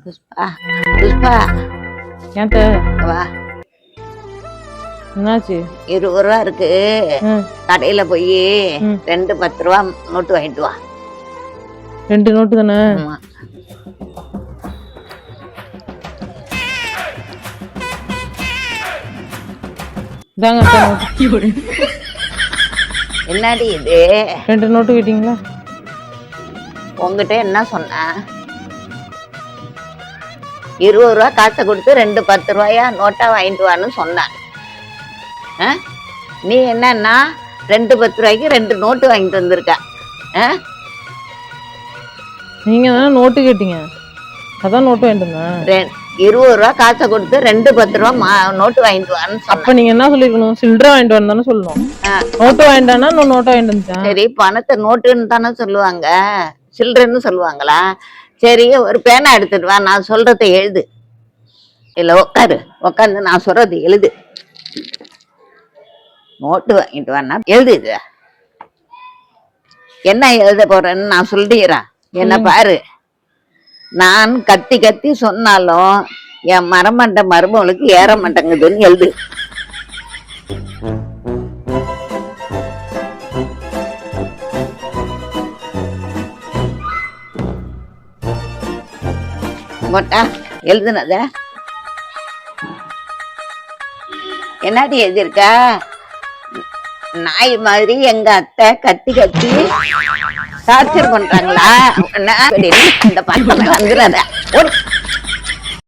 புஷ்பா புஷ்பா ஏன்ட்ட வா, என்னாச்சு? 20 ரூபா இருக்கு. ம், கடையில போய் ம். 2 10 ரூபா நோட்டு வாங்கிட்டு வா. 2 நோட்டு தானே? ஆமா. இதாங்க அக்கா நோட்டு. என்னடி இது? 2 நோட்டு கேட்டீங்களா? உங்ககிட்ட என்ன சொன்ன? 20 ரூபா காசை கொடுத்து 2 10 ரூபாயா நோட்டா வாங்கிட்டு வான்னு சொன்னேன். ஆ? நீ என்னன்னா 2 10 ரூபாய்க்கு 2 நோட்டு வாங்கிட்டு வந்திருக்க. ஆ? நீங்க தானே நோட்டு கேட்டீங்க, அதான் நோட்டு வாங்கிட்டு வந்தேன். 20 ரூபா காசை கொடுத்து 2 10 ரூபா நோட்டு வாங்கிட்டு வான்னு அப்ப சொன்னேன். நீங்க என்ன சொல்லிருக்கணும்? சில்லறை வாங்கிட்டு வந்தானே சொல்லணும். ஆ, நோட்டு வாங்கிட்டானா நான் நோட்டை வாங்கிட்டு வந்துட்டேன். சரி, பணத்தை நோட்டுன்னு தானே சொல்லுவாங்க, சில்லறைன்னு சொல்லுவாங்களா? சரி, ஒரு பேனா எடுத்துட்டு வா, நான் சொல்றதை எழுது. இல்ல உட்காந்து நான் சொல்றது எழுது. நோட்டு வாங்கிட்டு வான்னா எழுது. இது என்ன எழுத போறேன்னு நான் சொல்லிடுறேன். என்ன பாரு, நான் கத்தி கத்தி சொன்னாலும் என் மரமண்ட மருமகளுக்கு ஏற மாட்டேங்குதுன்னு எழுது. மொட்டா எழுதுனத என்னடி எழுதியிருக்க? நாய் மாதிரி எங்க அத்தை கத்தி கத்தி டார்ச்சர் பண்றாங்களா? இந்த பாட்டு வந்துடாத.